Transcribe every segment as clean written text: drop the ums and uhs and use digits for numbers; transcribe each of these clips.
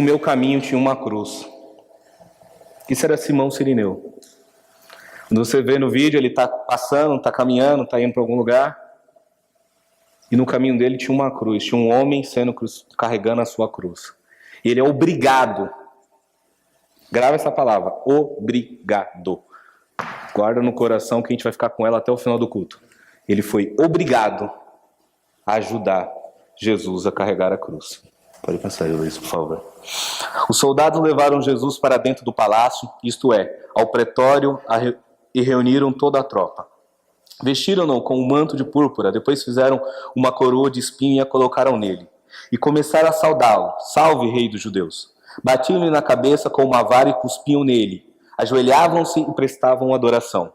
no meu caminho tinha uma cruz. Isso era Simão Cirineu. Quando você vê no vídeo, ele está passando, está caminhando, está indo para algum lugar. E no caminho dele tinha uma cruz, tinha um homem carregando a sua cruz. E ele é obrigado. Grava essa palavra, obrigado. Guarda no coração que a gente vai ficar com ela até o final do culto. Ele foi obrigado a ajudar Jesus a carregar a cruz. Pode passar isso, por favor. Os soldados levaram Jesus para dentro do palácio, isto é, ao pretório, e reuniram toda a tropa. Vestiram-no com um manto de púrpura, depois fizeram uma coroa de espinho e a colocaram nele. E começaram a saudá-lo. Salve, rei dos judeus! Batiam-lhe na cabeça com uma vara e cuspiam nele. Ajoelhavam-se e prestavam adoração.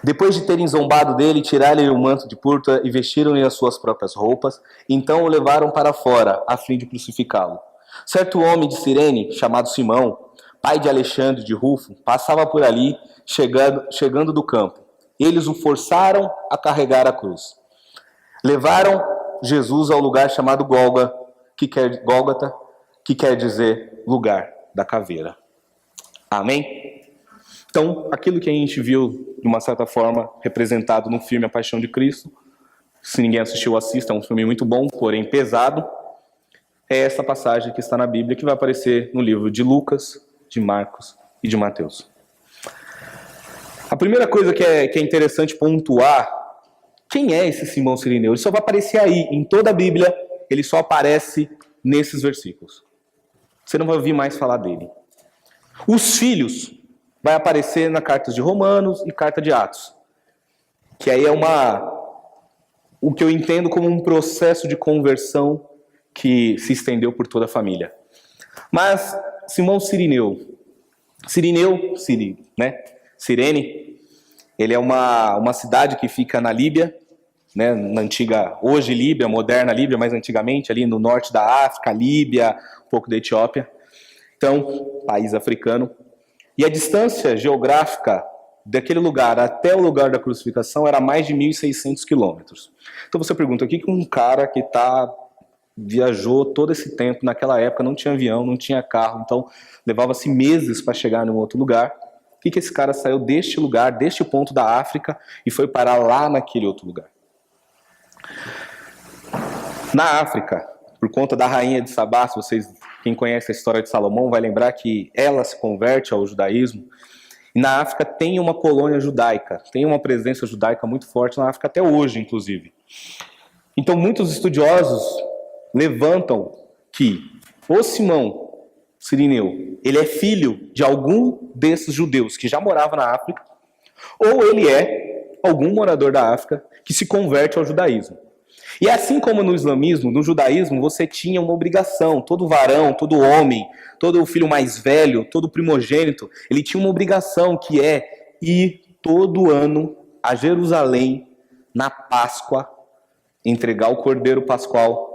Depois de terem zombado dele, tiraram-lhe o manto de púrpura e vestiram-lhe as suas próprias roupas. Então o levaram para fora, a fim de crucificá-lo. Certo homem de Cirene, chamado Simão, pai de Alexandre de Rufo, passava por ali, chegando do campo. Eles o forçaram a carregar a cruz. Levaram Jesus ao lugar chamado Gólgota, que quer dizer lugar da caveira. Amém? Então, aquilo que a gente viu, de uma certa forma, representado no filme A Paixão de Cristo, se ninguém assistiu, assista, é um filme muito bom, porém pesado, é essa passagem que está na Bíblia, que vai aparecer no livro de Lucas, de Marcos e de Mateus. A primeira coisa que é interessante pontuar, quem é esse Simão Cirineu? Ele só vai aparecer aí, em toda a Bíblia, ele só aparece nesses versículos. Você não vai ouvir mais falar dele. Os filhos vai aparecer na carta de Romanos e carta de Atos. Que aí é o que eu entendo como um processo de conversão que se estendeu por toda a família. Mas Simão Cirineu, Cirene, ele é uma cidade que fica na Líbia, né, na antiga, hoje Líbia, moderna Líbia, mas antigamente ali no norte da África, Líbia, um pouco da Etiópia. Então, país africano. E a distância geográfica daquele lugar até o lugar da crucificação era mais de 1.600 quilômetros. Então você pergunta, o que um cara que viajou todo esse tempo, naquela época não tinha avião, não tinha carro, então levava-se meses para chegar em um outro lugar. O que esse cara saiu deste lugar, deste ponto da África, e foi parar lá naquele outro lugar? Na África, por conta da rainha de Sabá, quem conhece a história de Salomão vai lembrar que ela se converte ao judaísmo. E na África tem uma colônia judaica, tem uma presença judaica muito forte na África até hoje, inclusive. Então muitos estudiosos levantam que o Simão Cirineu, ele é filho de algum desses judeus que já morava na África, ou ele é algum morador da África que se converte ao judaísmo. E assim como no islamismo, no judaísmo, você tinha uma obrigação, todo varão, todo homem, todo filho mais velho, todo primogênito, ele tinha uma obrigação que é ir todo ano a Jerusalém na Páscoa, entregar o Cordeiro Pascual,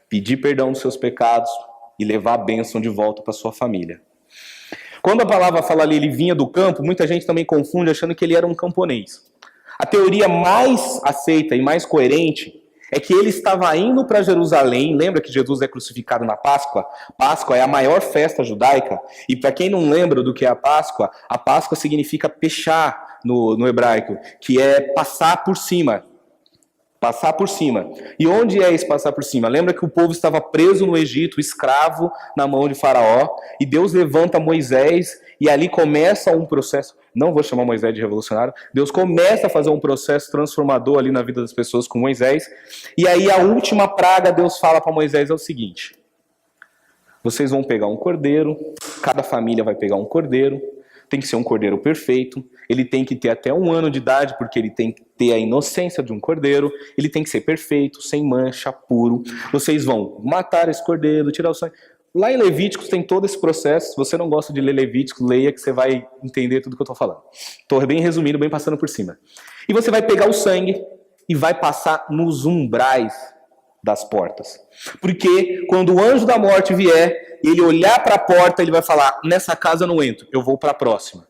pedir perdão dos seus pecados e levar a bênção de volta para sua família. Quando a palavra fala ali, ele vinha do campo, muita gente também confunde achando que ele era um camponês. A teoria mais aceita e mais coerente é que ele estava indo para Jerusalém. Lembra que Jesus é crucificado na Páscoa? Páscoa é a maior festa judaica. E para quem não lembra do que é a Páscoa significa pechar no hebraico, que é passar por cima. Passar por cima. E onde é esse passar por cima? Lembra que o povo estava preso no Egito, escravo na mão de Faraó, e Deus levanta Moisés, e ali começa um processo, não vou chamar Moisés de revolucionário, Deus começa a fazer um processo transformador ali na vida das pessoas com Moisés, e aí a última praga Deus fala para Moisés é o seguinte: vocês vão pegar um cordeiro, cada família vai pegar um cordeiro, tem que ser um cordeiro perfeito, ele tem que ter até 1 ano de idade, porque ele tem que ter a inocência de um cordeiro, ele tem que ser perfeito, sem mancha, puro. Vocês vão matar esse cordeiro, tirar o sangue. Lá em Levíticos tem todo esse processo. Se você não gosta de ler Levíticos, leia que você vai entender tudo que eu estou falando. Estou bem resumindo, bem passando por cima. E você vai pegar o sangue e vai passar nos umbrais das portas. Porque quando o anjo da morte vier, ele olhar para a porta, ele vai falar: nessa casa eu não entro, eu vou para a próxima.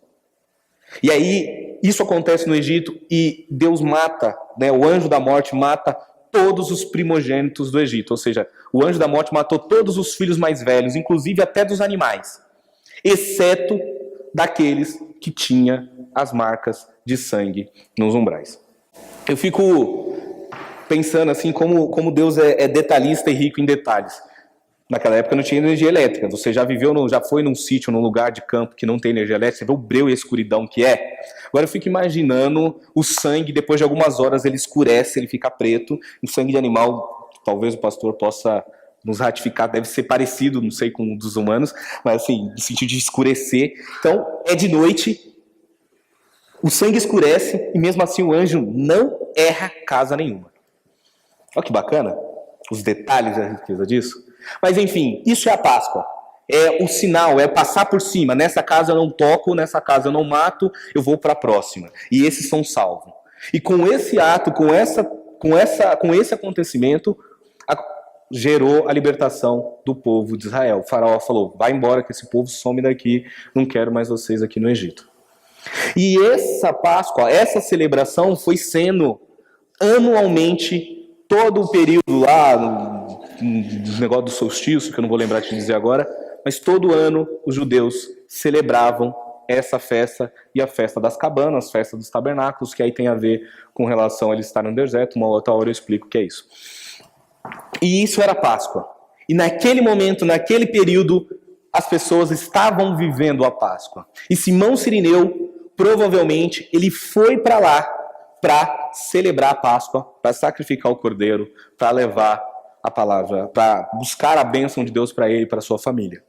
E aí, isso acontece no Egito e Deus mata, né, o anjo da morte mata todos os primogênitos do Egito. Ou seja, o anjo da morte matou todos os filhos mais velhos, inclusive até dos animais, exceto daqueles que tinham as marcas de sangue nos umbrais. Eu fico pensando assim como Deus é detalhista e rico em detalhes. Naquela época não tinha energia elétrica. Você já já foi num sítio, num lugar de campo que não tem energia elétrica, você vê o breu e a escuridão que é. Agora eu fico imaginando o sangue, depois de algumas horas ele escurece, ele fica preto. O sangue de animal, talvez o pastor possa nos ratificar, deve ser parecido, não sei, com o dos humanos, mas assim, no sentido de escurecer. Então, é de noite, o sangue escurece e mesmo assim o anjo não erra casa nenhuma. Olha que bacana, os detalhes e a riqueza disso. Mas enfim, isso é a Páscoa. É o sinal, é passar por cima. Nessa casa eu não toco, nessa casa eu não mato, eu vou para a próxima. E esses são salvos. E com esse ato, com esse acontecimento, gerou a libertação do povo de Israel. O faraó falou, vai embora que esse povo some daqui, não quero mais vocês aqui no Egito. E essa Páscoa, essa celebração foi sendo anualmente, todo o período lá, no negócio do solstício, que eu não vou lembrar de dizer agora, mas todo ano os judeus celebravam essa festa e a festa das cabanas, a festa dos tabernáculos, que aí tem a ver com relação a eles estarem no deserto. Uma outra hora eu explico o que é isso. E isso era Páscoa. E naquele momento, naquele período, as pessoas estavam vivendo a Páscoa. E Simão Cirineu, provavelmente, ele foi para lá para celebrar a Páscoa, para sacrificar o cordeiro, para levar a palavra, para buscar a bênção de Deus para ele e para sua família.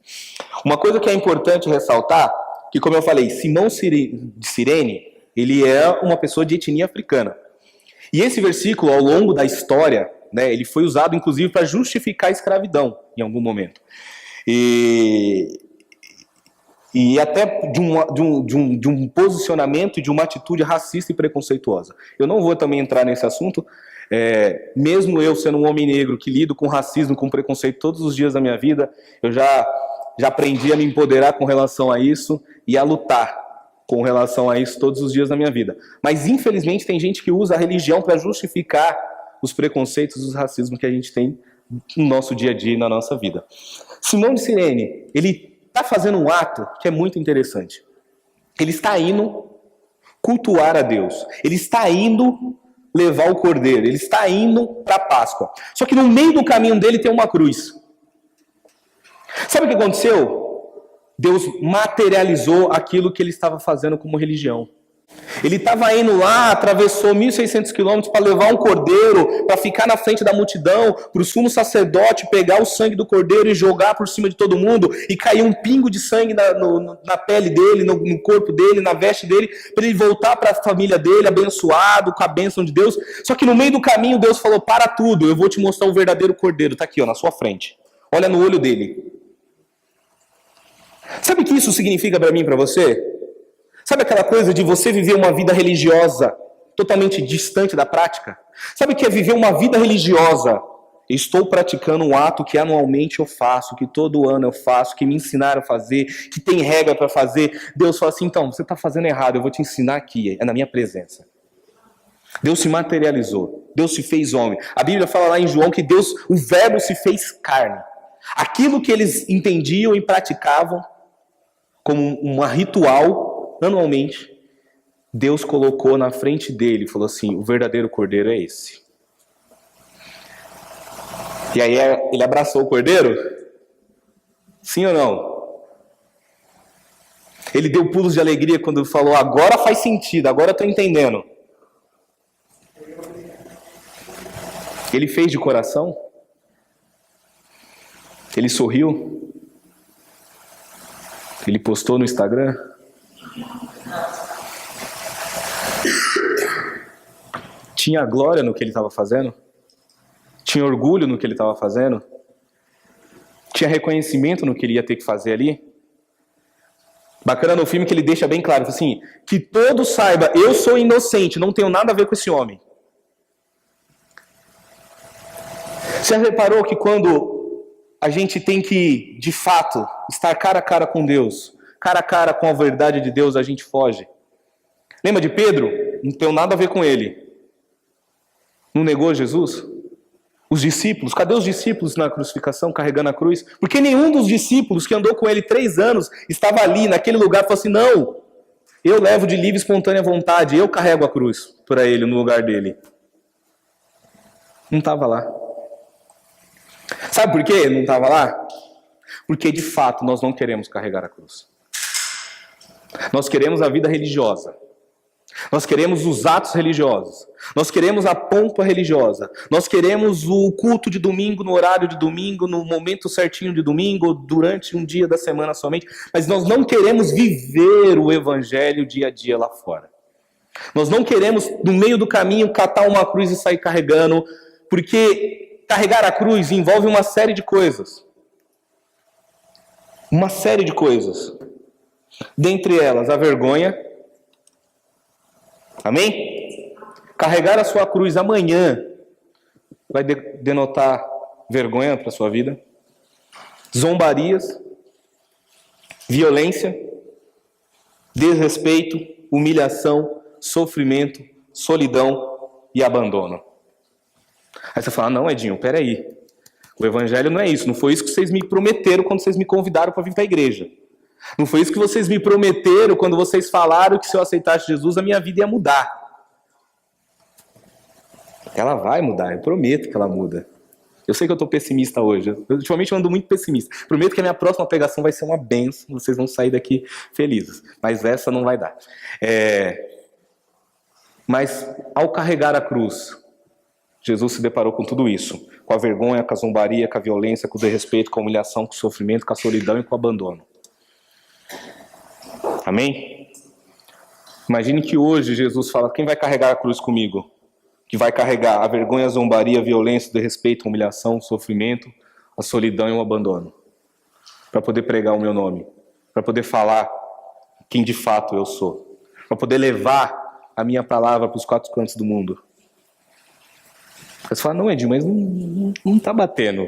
Uma coisa que é importante ressaltar, que como eu falei, Simão de Cirene, ele é uma pessoa de etnia africana. E esse versículo, ao longo da história, né, ele foi usado inclusive para justificar a escravidão em algum momento. E até de um posicionamento e de uma atitude racista e preconceituosa. Eu não vou também entrar nesse assunto, mesmo eu sendo um homem negro que lido com racismo, com preconceito todos os dias da minha vida, eu já aprendi a me empoderar com relação a isso e a lutar com relação a isso todos os dias da minha vida. Mas infelizmente tem gente que usa a religião para justificar os preconceitos e os racismos que a gente tem no nosso dia a dia e na nossa vida. Simão de Cirene, ele está fazendo um ato que é muito interessante. Ele está indo cultuar a Deus. Ele está indo levar o cordeiro. Ele está indo para a Páscoa. Só que no meio do caminho dele tem uma cruz. Sabe o que aconteceu? Deus materializou aquilo que ele estava fazendo como religião. Ele estava indo lá, atravessou 1.600 quilômetros para levar um cordeiro, para ficar na frente da multidão, para o sumo sacerdote pegar o sangue do cordeiro e jogar por cima de todo mundo, e cair um pingo de sangue na pele dele, no corpo dele, na veste dele, para ele voltar para a família dele, abençoado, com a bênção de Deus. Só que no meio do caminho Deus falou, para tudo, eu vou te mostrar o verdadeiro cordeiro, está aqui, ó, na sua frente. Olha no olho dele. Sabe o que isso significa para mim e para você? Sabe aquela coisa de você viver uma vida religiosa totalmente distante da prática? Sabe o que é viver uma vida religiosa? Estou praticando um ato que anualmente eu faço, que todo ano eu faço, que me ensinaram a fazer, que tem regra para fazer. Deus fala assim, então, você está fazendo errado, eu vou te ensinar aqui, é na minha presença. Deus se materializou, Deus se fez homem. A Bíblia fala lá em João que Deus, o verbo se fez carne. Aquilo que eles entendiam e praticavam como um ritual, anualmente, Deus colocou na frente dele e falou assim, o verdadeiro cordeiro é esse. E aí ele abraçou o cordeiro? Sim ou não? Ele deu pulos de alegria quando falou, agora faz sentido, agora eu estou entendendo. Ele fez de coração? Ele sorriu? Ele postou no Instagram? Tinha glória no que ele estava fazendo? Tinha orgulho no que ele estava fazendo? Tinha reconhecimento no que ele ia ter que fazer ali? Bacana no filme que ele deixa bem claro, assim, que todos saibam, eu sou inocente, não tenho nada a ver com esse homem. Você já reparou que quando a gente tem que, de fato, estar cara a cara com Deus, cara a cara com a verdade de Deus, a gente foge? Lembra de Pedro? Não tem nada a ver com ele. Não negou Jesus? Os discípulos, cadê os discípulos na crucificação, carregando a cruz? Porque nenhum dos discípulos que andou com ele 3 anos estava ali, naquele lugar, e falou assim, não, eu levo de livre e espontânea vontade, eu carrego a cruz para ele, no lugar dele. Não estava lá. Sabe por quê não estava lá? Porque, de fato, nós não queremos carregar a cruz. Nós queremos a vida religiosa. Nós queremos os atos religiosos. Nós queremos a pompa religiosa. Nós queremos o culto de domingo, no horário de domingo, no momento certinho de domingo, durante um dia da semana somente. Mas nós não queremos viver o evangelho dia a dia lá fora. Nós não queremos, no meio do caminho, catar uma cruz e sair carregando, porque carregar a cruz envolve uma série de coisas. Uma série de coisas. Dentre elas, a vergonha. Amém? Carregar a sua cruz amanhã vai denotar vergonha para a sua vida. Zombarias. Violência. Desrespeito. Humilhação. Sofrimento. Solidão e abandono. Aí você fala, não, Edinho, peraí. O evangelho não é isso. Não foi isso que vocês me prometeram quando vocês me convidaram para vir para a igreja. Não foi isso que vocês me prometeram quando vocês falaram que se eu aceitasse Jesus, a minha vida ia mudar. Ela vai mudar, eu prometo que ela muda. Eu sei que eu estou pessimista hoje. Ultimamente eu ando muito pessimista. Prometo que a minha próxima pregação vai ser uma bênção. Vocês vão sair daqui felizes. Mas essa não vai dar. Mas ao carregar a cruz, Jesus se deparou com tudo isso. Com a vergonha, com a zombaria, com a violência, com o desrespeito, com a humilhação, com o sofrimento, com a solidão e com o abandono. Amém? Imagine que hoje Jesus fala, quem vai carregar a cruz comigo? Que vai carregar a vergonha, a zombaria, a violência, o desrespeito, a humilhação, o sofrimento, a solidão e o abandono. Para poder pregar o meu nome. Para poder falar quem de fato eu sou. Para poder levar a minha palavra para os 4 cantos do mundo. Você fala, não, Edinho, mas não está batendo.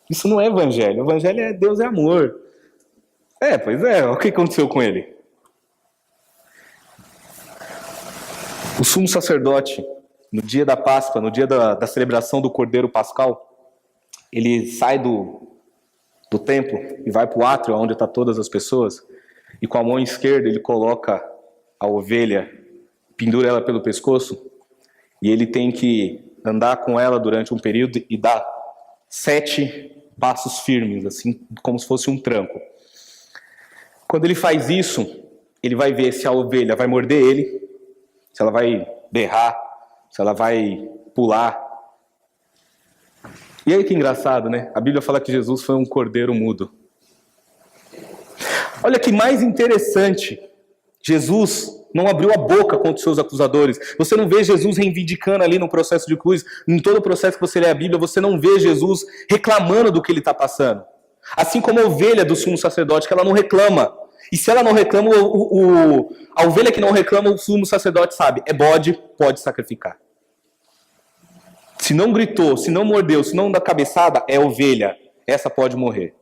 Isso não é evangelho. O evangelho é Deus é amor. Pois é. O que aconteceu com ele? O sumo sacerdote, no dia da Páscoa, no dia da celebração do Cordeiro Pascal, ele sai do templo e vai para o átrio, onde estão todas as pessoas, e com a mão esquerda ele coloca a ovelha, pendura ela pelo pescoço, e ele tem que andar com ela durante um período e dar 7 passos firmes, assim, como se fosse um tranco. Quando ele faz isso, ele vai ver se a ovelha vai morder ele, se ela vai berrar, se ela vai pular. E aí que engraçado, né? A Bíblia fala que Jesus foi um cordeiro mudo. Olha que mais interessante. Jesus não abriu a boca contra os seus acusadores. Você não vê Jesus reivindicando ali no processo de cruz. Em todo o processo que você lê a Bíblia, você não vê Jesus reclamando do que ele está passando. Assim como a ovelha do sumo sacerdote, que ela não reclama. E se ela não reclama, a ovelha que não reclama, o sumo sacerdote sabe, é bode, pode sacrificar. Se não gritou, se não mordeu, se não dá cabeçada, é ovelha. Essa pode morrer.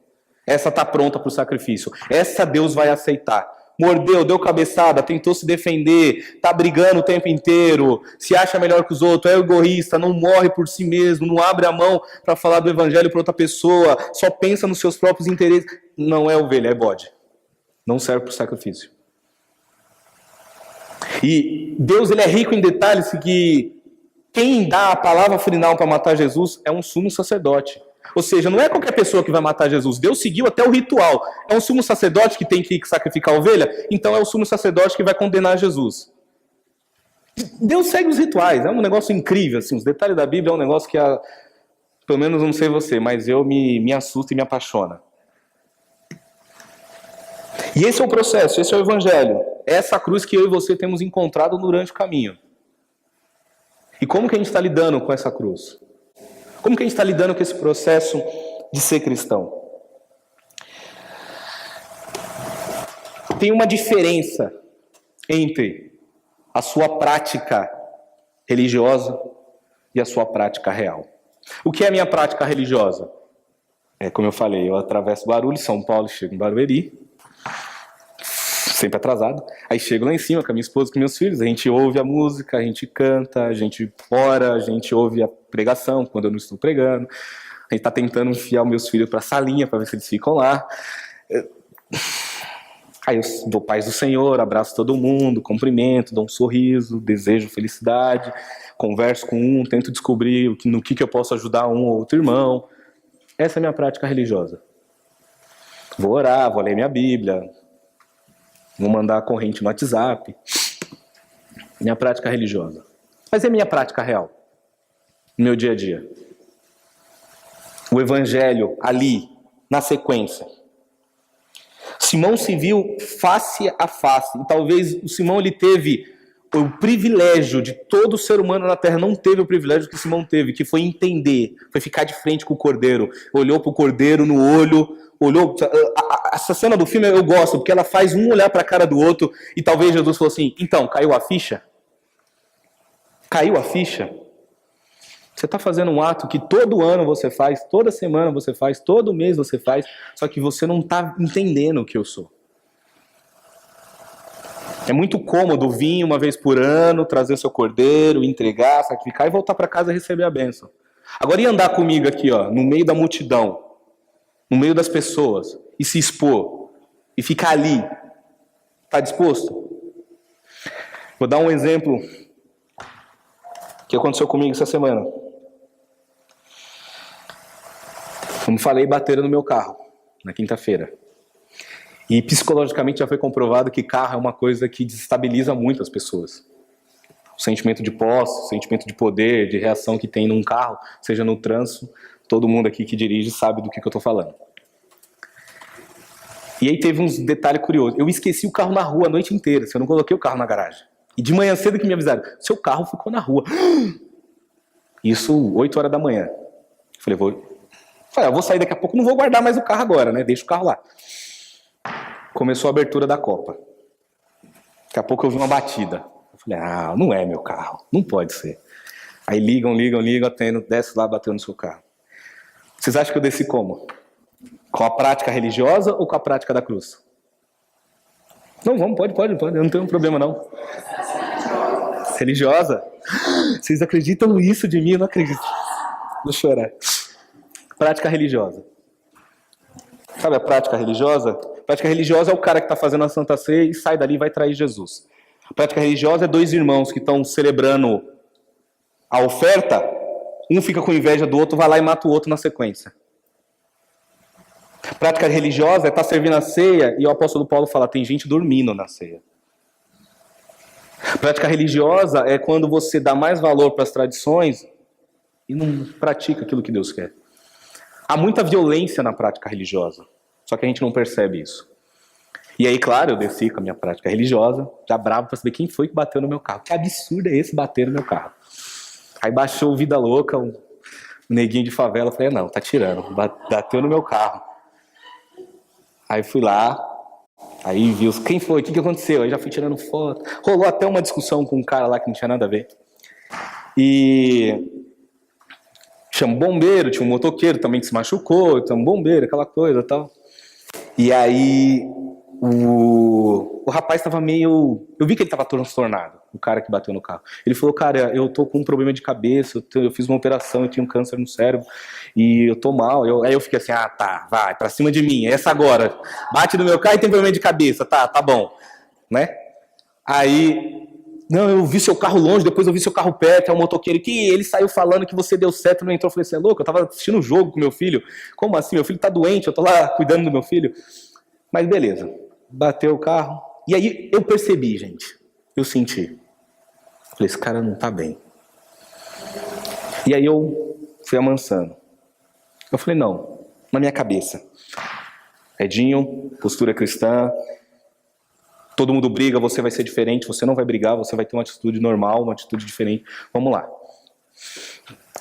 Essa está pronta para o sacrifício. Essa Deus vai aceitar. Mordeu, deu cabeçada, tentou se defender, está brigando o tempo inteiro, se acha melhor que os outros, é egoísta, não morre por si mesmo, não abre a mão para falar do evangelho para outra pessoa, só pensa nos seus próprios interesses. Não é ovelha, é bode. Não serve para o sacrifício. E Deus ele é rico em detalhes que quem dá a palavra final para matar Jesus é um sumo sacerdote. Ou seja, não é qualquer pessoa que vai matar Jesus. Deus seguiu até o ritual. É um sumo sacerdote que tem que sacrificar a ovelha, então é o sumo sacerdote que vai condenar Jesus. Deus segue os rituais. É um negócio incrível. Assim, os detalhes da Bíblia é um negócio que, pelo menos não sei você, mas eu me assusto e me apaixona. E esse é o processo, esse é o evangelho. É essa cruz que eu e você temos encontrado durante o caminho. E como que a gente está lidando com essa cruz? Como que a gente está lidando com esse processo de ser cristão? Tem uma diferença entre a sua prática religiosa e a sua prática real. O que é a minha prática religiosa? Como eu falei, eu atravesso Guarulhos, São Paulo, chego em Barueri, sempre atrasado. Aí chego lá em cima com a minha esposa, com meus filhos, a gente ouve a música, a gente canta, a gente ora, a gente ouve a pregação quando eu não estou pregando. A gente tá tentando enfiar os meus filhos pra salinha pra ver se eles ficam lá. Aí eu dou paz do Senhor, abraço todo mundo, cumprimento, dou um sorriso, desejo felicidade, converso com um, tento descobrir no que eu posso ajudar um ou outro irmão. Essa é a minha prática religiosa. Vou orar, vou ler minha Bíblia, vou mandar a corrente no WhatsApp. Minha prática religiosa. Mas é minha prática real, no meu dia a dia. O Evangelho ali, na sequência. Simão se viu face a face. E talvez o Simão ele teve o privilégio de todo ser humano na Terra não teve o privilégio que Simão teve, que foi entender, foi ficar de frente com o Cordeiro. Olhou para o Cordeiro no olho, olhou. Essa cena do filme eu gosto, porque ela faz um olhar para a cara do outro e talvez Jesus falou assim: então, caiu a ficha? Caiu a ficha? Você está fazendo um ato que todo ano você faz, toda semana você faz, todo mês você faz, só que você não está entendendo o que eu sou. É muito cômodo vir uma vez por ano, trazer seu cordeiro, entregar, sacrificar e voltar para casa e receber a bênção. Agora, e andar comigo aqui, ó, no meio da multidão, no meio das pessoas, e se expor, e ficar ali? Está disposto? Vou dar um exemplo que aconteceu comigo essa semana. Como falei, bateram no meu carro, na quinta-feira. E psicologicamente já foi comprovado que carro é uma coisa que desestabiliza muito as pessoas. O sentimento de posse, o sentimento de poder, de reação que tem num carro, seja no trânsito, todo mundo aqui que dirige sabe do que eu estou falando. E aí teve uns detalhes curiosos. Eu esqueci o carro na rua a noite inteira, eu não coloquei o carro na garagem. E de manhã cedo que me avisaram, seu carro ficou na rua. Isso 8 horas da manhã. Falei, vou sair daqui a pouco, não vou guardar mais o carro agora, né? Deixa o carro lá. Começou a abertura da Copa. Daqui a pouco eu vi uma batida. Eu falei, não é meu carro, não pode ser. Aí ligam, atendo, desce lá, bateu no seu carro. Vocês acham que eu desci como? Com a prática religiosa ou com a prática da cruz? Não, vamos, pode, eu não tenho problema não. Religiosa? Vocês acreditam nisso de mim? Eu não acredito. Vou chorar. Prática religiosa. Sabe a prática religiosa? A prática religiosa é o cara que está fazendo a Santa Ceia e sai dali e vai trair Jesus. A prática religiosa é dois irmãos que estão celebrando a oferta, um fica com inveja do outro, vai lá e mata o outro na sequência. A prática religiosa é estar servindo a ceia e o apóstolo Paulo fala, tem gente dormindo na ceia. A prática religiosa é quando você dá mais valor para as tradições e não pratica aquilo que Deus quer. Há muita violência na prática religiosa, só que a gente não percebe isso. E aí, claro, eu desci com a minha prática religiosa, já bravo para saber quem foi que bateu no meu carro. Que absurdo é esse bater no meu carro? Aí baixou o Vida Louca, um neguinho de favela, eu falei, não, tá tirando, bateu no meu carro. Aí fui lá, aí vi quem foi, o que aconteceu? Aí já fui tirando foto. Rolou até uma discussão com um cara lá que não tinha nada a ver. E chama um bombeiro, tinha um motoqueiro também que se machucou, então um bombeiro, aquela coisa e tal. E aí o rapaz estava meio... Eu vi que ele estava transtornado, o cara que bateu no carro. Ele falou, cara, eu tô com um problema de cabeça, eu fiz uma operação, eu tinha um câncer no cérebro, e eu tô mal. Aí eu fiquei assim, tá, vai, pra cima de mim, essa agora. Bate no meu carro e tem problema de cabeça, tá bom. Né? Aí... Não, eu vi seu carro longe, depois eu vi seu carro perto, é um motoqueiro que ele saiu falando que você deu certo, não entrou. Eu falei, você é louco? Eu tava assistindo um jogo com meu filho. Como assim? Meu filho tá doente, eu tô lá cuidando do meu filho. Mas beleza, bateu o carro. E aí eu percebi, gente, eu senti. Falei, esse cara não tá bem. E aí eu fui amansando. Eu falei, não, na minha cabeça. Edinho, postura cristã. Todo mundo briga, você vai ser diferente, você não vai brigar, você vai ter uma atitude normal, uma atitude diferente. Vamos lá.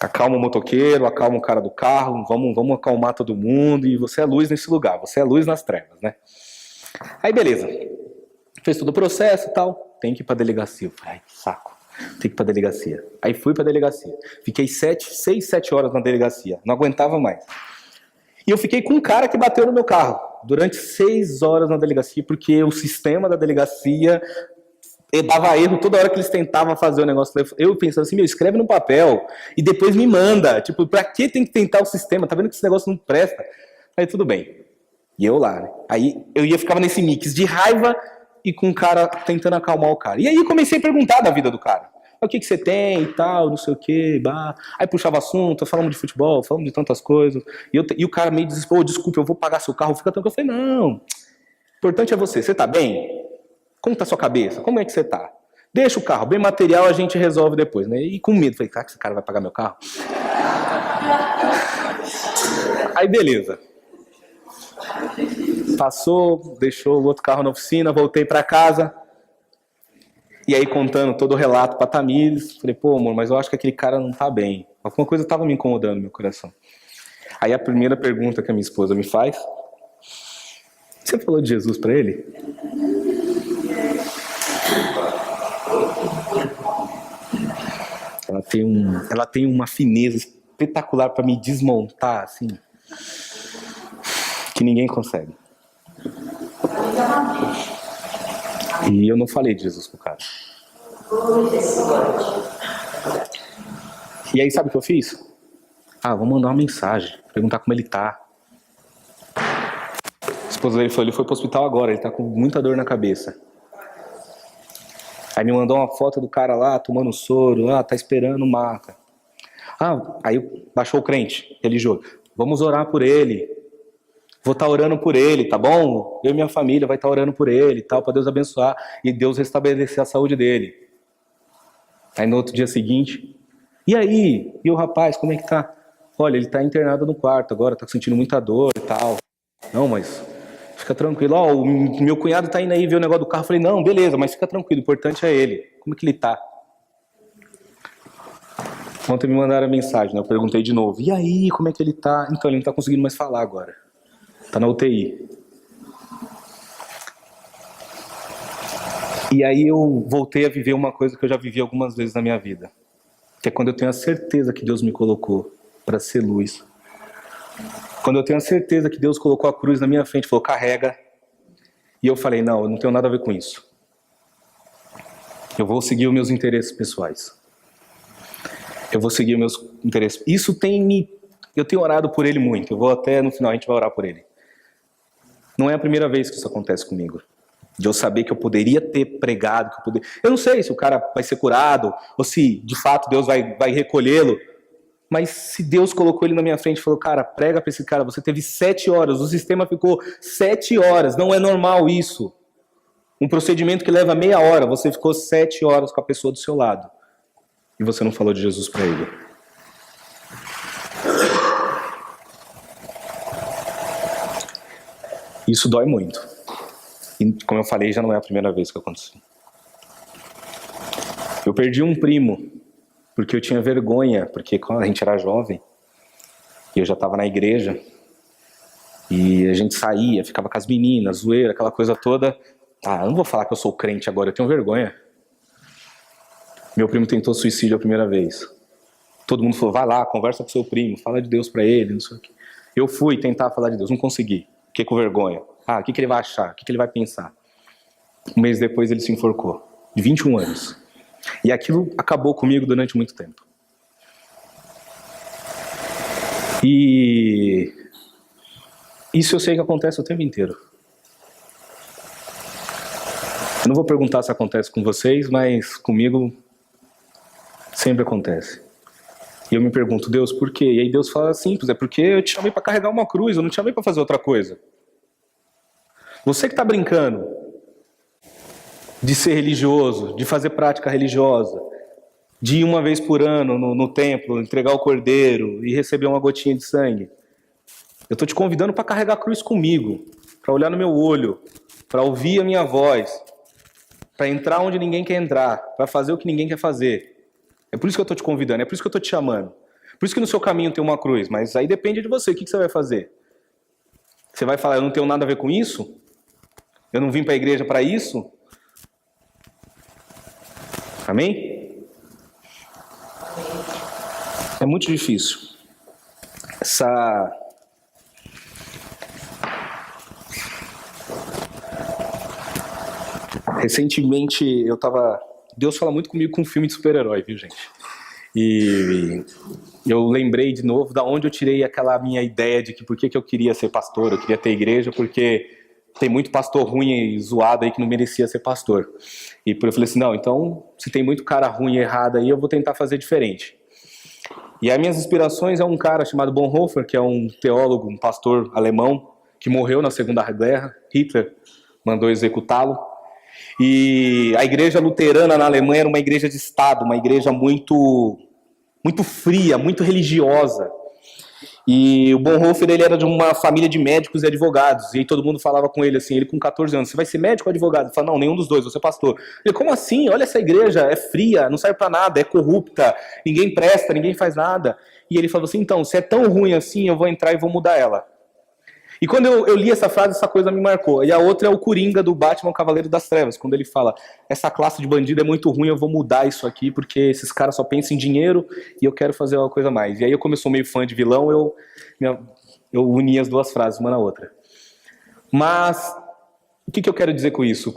Acalma o motoqueiro, acalma o cara do carro, vamos acalmar todo mundo, e você é luz nesse lugar, você é luz nas trevas, né? Aí beleza. Fez todo o processo e tal, tem que ir pra delegacia. Eu falei, ai, que saco, tem que ir pra delegacia. Aí fui pra delegacia. Fiquei 6, 7 horas na delegacia, não aguentava mais. E eu fiquei com um cara que bateu no meu carro. durante 6 horas na delegacia, porque o sistema da delegacia dava erro toda hora que eles tentavam fazer o negócio. Eu pensando assim, escreve no papel e depois me manda. Tipo, pra que tem que tentar o sistema? Tá vendo que esse negócio não presta? Aí tudo bem. E eu lá, né? Aí eu ficava nesse mix de raiva e com o cara tentando acalmar o cara. E aí comecei a perguntar da vida do cara. O que você tem e tal, não sei o que, bah. Aí puxava assunto, falamos de futebol, falamos de tantas coisas. E o cara meio desesperou, desculpa, eu vou pagar seu carro, fica tranquilo. Eu falei, não, o importante é você tá bem? Como tá a sua cabeça? Como é que você tá? Deixa o carro, bem material a gente resolve depois, né? E com medo, falei, cara, que esse cara vai pagar meu carro? Aí beleza. Passou, deixou o outro carro na oficina, voltei pra casa. E aí contando todo o relato pra Tamires, falei, pô, amor, mas eu acho que aquele cara não tá bem. Alguma coisa tava me incomodando no meu coração. Aí a primeira pergunta que a minha esposa me faz, você falou de Jesus pra ele? Ela tem uma fineza espetacular pra me desmontar, assim, que ninguém consegue. E eu não falei de Jesus pro cara. E aí sabe o que eu fiz? Vou mandar uma mensagem, perguntar como ele tá. A esposa dele falou, ele foi pro hospital agora, ele tá com muita dor na cabeça. Aí me mandou uma foto do cara lá, tomando soro, tá esperando maca. Aí baixou o crente religioso. Vamos orar por ele. Vou estar orando por ele, tá bom? Eu e minha família vai estar orando por ele, tal, para Deus abençoar e Deus restabelecer a saúde dele. Aí no outro dia seguinte, e aí? E o rapaz, como é que tá? Olha, ele tá internado no quarto agora, tá sentindo muita dor e tal. Não, mas fica tranquilo. O meu cunhado tá indo aí ver o negócio do carro. Eu falei, não, beleza, mas fica tranquilo, o importante é ele. Como é que ele tá? Ontem me mandaram a mensagem, né? Eu perguntei de novo. E aí, como é que ele tá? Então, ele não tá conseguindo mais falar agora. Tá na UTI. E aí eu voltei a viver uma coisa que eu já vivi algumas vezes na minha vida. Que é quando eu tenho a certeza que Deus me colocou para ser luz. Quando eu tenho a certeza que Deus colocou a cruz na minha frente, falou, carrega. E eu falei, não, eu não tenho nada a ver com isso. Eu vou seguir os meus interesses pessoais. Eu vou seguir os meus interesses. Isso eu tenho orado por ele muito. Eu vou até no final, a gente vai orar por ele. Não é a primeira vez que isso acontece comigo. De eu saber que eu poderia ter pregado, eu não sei se o cara vai ser curado, ou se de fato Deus vai recolhê-lo, mas se Deus colocou ele na minha frente e falou, cara, prega para esse cara, você teve 7 horas, o sistema ficou 7 horas, não é normal isso. Um procedimento que leva meia hora, você ficou 7 horas com a pessoa do seu lado, e você não falou de Jesus para ele. Isso dói muito. E, como eu falei, já não é a primeira vez que aconteceu. Eu perdi um primo, porque eu tinha vergonha, porque quando a gente era jovem, e eu já estava na igreja, e a gente saía, ficava com as meninas, zoeira, aquela coisa toda. Eu não vou falar que eu sou crente agora, eu tenho vergonha. Meu primo tentou suicídio a primeira vez. Todo mundo falou, vai lá, conversa com seu primo, fala de Deus para ele, não sei o quê. Eu fui tentar falar de Deus, não consegui. Fiquei com vergonha. O que ele vai achar? O que ele vai pensar? Um mês depois ele se enforcou. De 21 anos. E aquilo acabou comigo durante muito tempo. E isso eu sei que acontece o tempo inteiro. Eu não vou perguntar se acontece com vocês, mas comigo sempre acontece. E eu me pergunto, Deus, por quê? E aí Deus fala simples, é porque eu te chamei para carregar uma cruz, eu não te chamei para fazer outra coisa. Você que está brincando de ser religioso, de fazer prática religiosa, de ir uma vez por ano no templo, entregar o cordeiro e receber uma gotinha de sangue. Eu estou te convidando para carregar a cruz comigo, para olhar no meu olho, para ouvir a minha voz, para entrar onde ninguém quer entrar, para fazer o que ninguém quer fazer. É por isso que eu estou te convidando, é por isso que eu estou te chamando. Por isso que no seu caminho tem uma cruz, mas aí depende de você, o que você vai fazer? Você vai falar, eu não tenho nada a ver com isso? Eu não vim para a igreja para isso? Amém? É muito difícil. Recentemente Deus fala muito comigo com um filme de super-herói, viu, gente? E eu lembrei de novo da onde eu tirei aquela minha ideia de que por que eu queria ser pastor, eu queria ter igreja, porque tem muito pastor ruim e zoado aí que não merecia ser pastor. E eu falei assim, não, então se tem muito cara ruim e errado aí, eu vou tentar fazer diferente. E as minhas inspirações é um cara chamado Bonhoeffer, que é um teólogo, um pastor alemão, que morreu na Segunda Guerra. Hitler mandou executá-lo. E a igreja luterana na Alemanha era uma igreja de Estado, uma igreja muito fria, muito religiosa. E o Bonhoeffer, ele era de uma família de médicos e advogados. E aí todo mundo falava com ele assim, ele com 14 anos, você vai ser médico ou advogado? Ele falou, não, nenhum dos dois, vou ser pastor. Ele, como assim? Olha essa igreja, é fria, não serve pra nada, é corrupta, ninguém presta, ninguém faz nada. E ele falou assim, então, se é tão ruim assim, eu vou entrar e vou mudar ela. E quando eu li essa frase, essa coisa me marcou. E a outra é o Coringa do Batman, o Cavaleiro das Trevas, quando ele fala, essa classe de bandido é muito ruim, eu vou mudar isso aqui, porque esses caras só pensam em dinheiro e eu quero fazer uma coisa a mais. E aí, como eu sou meio fã de vilão, eu uni as duas frases, uma na outra. Mas, o que eu quero dizer com isso?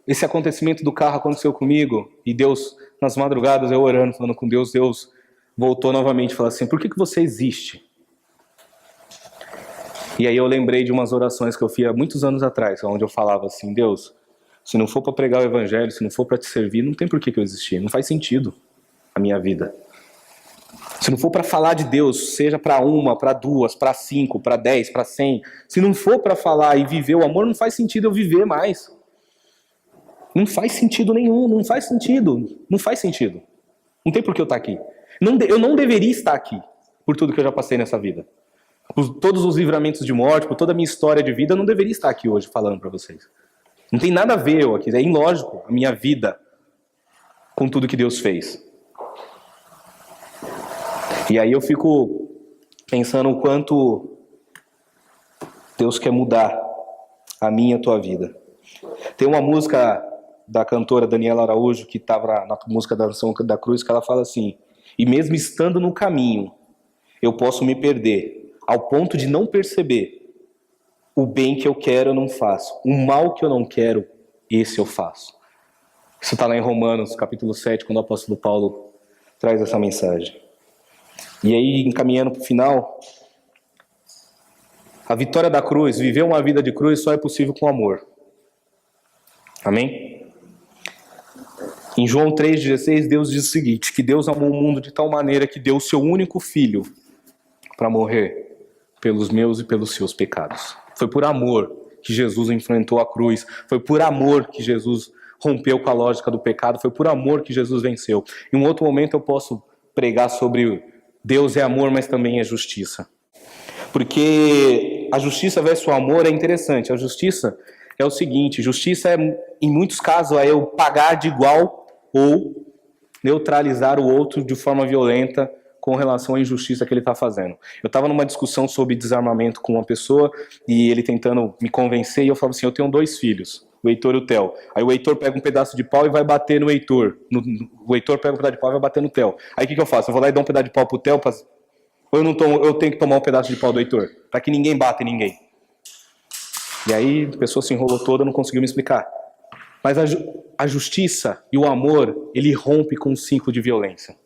Esse acontecimento do carro aconteceu comigo, e Deus, nas madrugadas, eu orando, falando com Deus, Deus voltou novamente e falou assim, por que você existe? E aí eu lembrei de umas orações que eu fiz há muitos anos atrás, onde eu falava assim, Deus, se não for para pregar o evangelho, se não for para te servir, não tem por que eu existir, não faz sentido a minha vida. Se não for para falar de Deus, seja para uma, para duas, para 5, para 10, para 100, se não for para falar e viver o amor, não faz sentido eu viver mais. Não faz sentido nenhum, não faz sentido. Não tem por que eu estar aqui. Eu não deveria estar aqui, por tudo que eu já passei nessa vida. Por todos os livramentos de morte, por toda a minha história de vida, eu não deveria estar aqui hoje falando para vocês. Não tem nada a ver eu aqui, é ilógico a minha vida com tudo que Deus fez. E aí eu fico pensando o quanto Deus quer mudar a minha e a tua vida. Tem uma música da cantora Daniela Araújo, que estava na música da Nação da Cruz, que ela fala assim, e mesmo estando no caminho, eu posso me perder, ao ponto de não perceber o bem que eu quero eu não faço, o mal que eu não quero, esse eu faço. Isso está lá em Romanos, capítulo 7, quando o apóstolo Paulo traz essa mensagem. E aí, encaminhando para o final, a vitória da cruz, viver uma vida de cruz só é possível com amor. Amém? Em João 3,16, Deus diz o seguinte, que Deus amou o mundo de tal maneira que deu o seu único filho para morrer pelos meus e pelos seus pecados. Foi por amor que Jesus enfrentou a cruz. Foi por amor que Jesus rompeu com a lógica do pecado. Foi por amor que Jesus venceu. Em um outro momento eu posso pregar sobre Deus é amor, mas também é justiça. Porque a justiça versus o amor é interessante. A justiça é o seguinte, justiça é, em muitos casos, é eu pagar de igual ou neutralizar o outro de forma violenta com relação à injustiça que ele está fazendo. Eu estava numa discussão sobre desarmamento com uma pessoa e ele tentando me convencer e eu falava assim, eu tenho 2 filhos, o Heitor e o Theo. Aí o Heitor pega um pedaço de pau e vai bater no Heitor. O Heitor pega um pedaço de pau e vai bater no Theo. Aí o que eu faço? Eu vou lá e dou um pedaço de pau pro Theo ou eu tenho que tomar um pedaço de pau do Heitor? Para que ninguém bata em ninguém. E aí a pessoa se enrolou toda, não conseguiu me explicar. Mas a justiça e o amor, ele rompe com o ciclo de violência.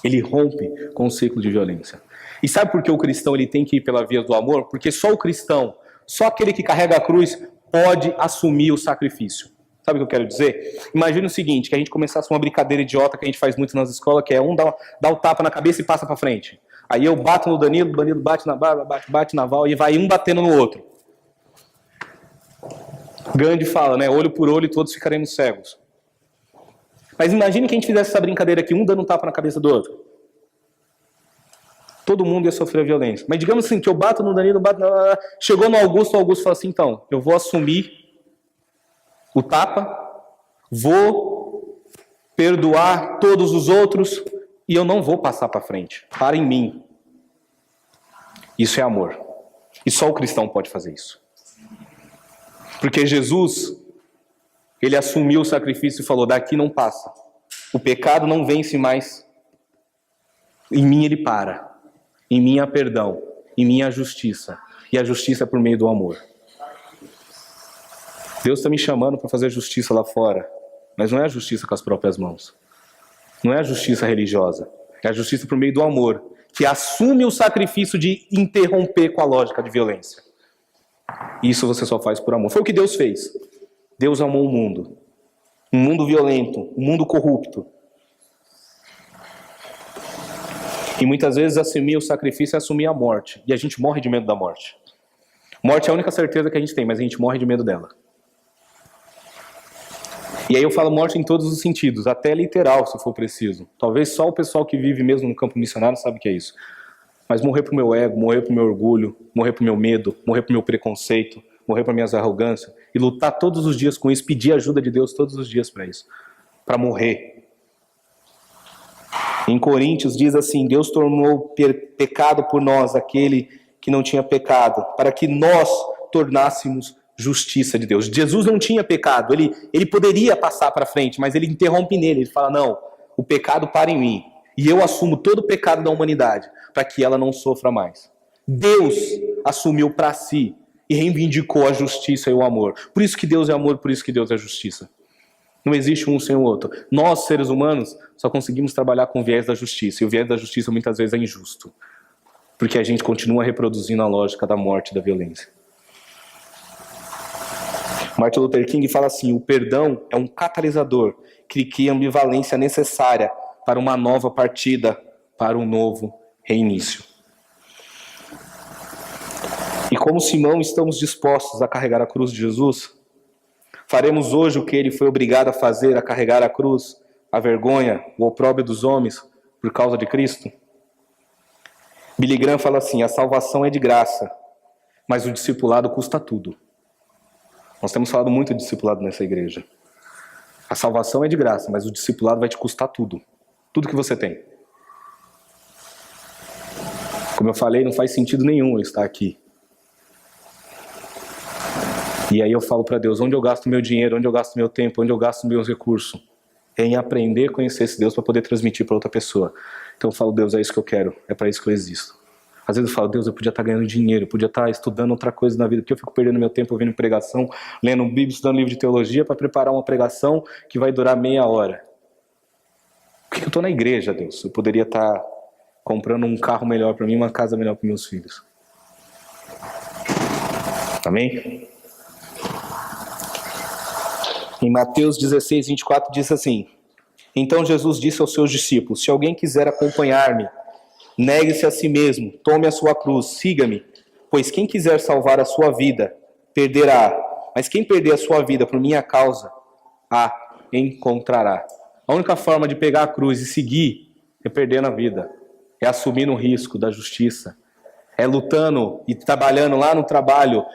Ele rompe com o ciclo de violência. E sabe por que o cristão ele tem que ir pela via do amor? Porque só o cristão, só aquele que carrega a cruz, pode assumir o sacrifício. Sabe o que eu quero dizer? Imagina o seguinte, que a gente começasse uma brincadeira idiota que a gente faz muito nas escolas, que é um dá o tapa na cabeça e passa pra frente. Aí eu bato no Danilo, o Danilo bate na Bárbara, bate na Val, e vai um batendo no outro. Gandhi fala, né? Olho por olho e todos ficaremos cegos. Mas imagine que a gente fizesse essa brincadeira aqui, um dando um tapa na cabeça do outro. Todo mundo ia sofrer violência. Mas digamos assim, que eu bato no Danilo, chegou no Augusto, o Augusto fala assim, então, eu vou assumir o tapa, vou perdoar todos os outros e eu não vou passar para frente. Para em mim. Isso é amor. E só o cristão pode fazer isso. Porque Jesus, ele assumiu o sacrifício e falou, daqui não passa. O pecado não vence mais. Em mim ele para. Em mim há perdão. Em mim há justiça. E a justiça é por meio do amor. Deus está me chamando para fazer justiça lá fora, mas não é a justiça com as próprias mãos. Não é a justiça religiosa, é a justiça por meio do amor, que assume o sacrifício de interromper com a lógica de violência. Isso você só faz por amor. Foi o que Deus fez. Deus amou o mundo. Um mundo violento, um mundo corrupto. E muitas vezes assumir o sacrifício é assumir a morte. E a gente morre de medo da morte. Morte é a única certeza que a gente tem, mas a gente morre de medo dela. E aí eu falo morte em todos os sentidos, até literal, se for preciso. Talvez só o pessoal que vive mesmo no campo missionário sabe o que é isso. Mas morrer pro meu ego, morrer pro meu orgulho, morrer pro meu medo, morrer pro meu preconceito, morrer para minhas arrogâncias, e lutar todos os dias com isso, pedir ajuda de Deus todos os dias para isso, para morrer. Em Coríntios diz assim: Deus tornou pecado por nós aquele que não tinha pecado, para que nós tornássemos justiça de Deus. Jesus não tinha pecado, ele poderia passar para frente, mas ele interrompe nele, ele fala: não, o pecado para em mim, e eu assumo todo o pecado da humanidade, para que ela não sofra mais. Deus assumiu para si e reivindicou a justiça e o amor. Por isso que Deus é amor, por isso que Deus é justiça. Não existe um sem o outro. Nós, seres humanos, só conseguimos trabalhar com o viés da justiça, e o viés da justiça muitas vezes é injusto, porque a gente continua reproduzindo a lógica da morte e da violência. Martin Luther King fala assim: o perdão é um catalisador que cria a ambivalência necessária para uma nova partida, para um novo reinício. E como Simão, estamos dispostos a carregar a cruz de Jesus? Faremos hoje o que ele foi obrigado a fazer, a carregar a cruz, a vergonha, o opróbrio dos homens, por causa de Cristo? Billy Graham fala assim: a salvação é de graça, mas o discipulado custa tudo. Nós temos falado muito de discipulado nessa igreja. A salvação é de graça, mas o discipulado vai te custar tudo. Tudo que você tem. Como eu falei, não faz sentido nenhum eu estar aqui. E aí eu falo para Deus: onde eu gasto meu dinheiro, onde eu gasto meu tempo, onde eu gasto meus recursos? É em aprender a conhecer esse Deus para poder transmitir para outra pessoa. Então eu falo: Deus, é isso que eu quero, é para isso que eu existo. Às vezes eu falo: Deus, eu podia estar ganhando dinheiro, eu podia estar estudando outra coisa na vida, porque eu fico perdendo meu tempo ouvindo pregação, lendo Bíblia, estudando livro de teologia para preparar uma pregação que vai durar meia hora. Por que eu estou na igreja, Deus? Eu poderia estar comprando um carro melhor para mim, uma casa melhor para meus filhos. Amém? Em Mateus 16, 24 diz assim: então Jesus disse aos seus discípulos: se alguém quiser acompanhar-me, negue-se a si mesmo, tome a sua cruz, siga-me, pois quem quiser salvar a sua vida, perderá, mas quem perder a sua vida por minha causa, a encontrará. A única forma de pegar a cruz e seguir é perdendo a vida, é assumindo o risco da justiça, é lutando e trabalhando lá no trabalho,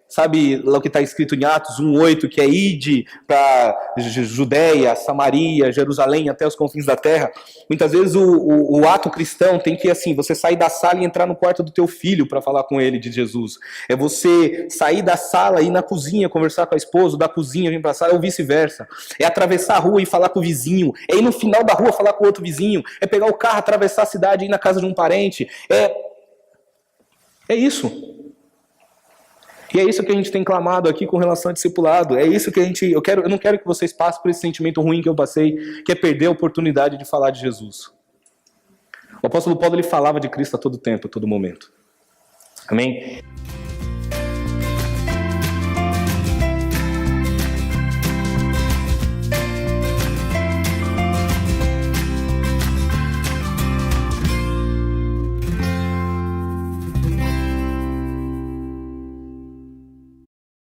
sabe lá o que está escrito em Atos 1:8, que é ide para Judeia, Samaria, Jerusalém, até os confins da terra. Muitas vezes o ato cristão tem que, assim, você sair da sala e entrar no quarto do teu filho para falar com ele de Jesus. É você sair da sala e ir na cozinha conversar com a esposa, da cozinha vir para a sala, ou vice-versa. É atravessar a rua e falar com o vizinho. É ir no final da rua falar com o outro vizinho. É pegar o carro, atravessar a cidade e ir na casa de um parente. É isso. E é isso que a gente tem clamado aqui com relação ao discipulado. É isso que eu não quero que vocês passem por esse sentimento ruim que eu passei, que é perder a oportunidade de falar de Jesus. O apóstolo Paulo, ele falava de Cristo a todo tempo, a todo momento. Amém?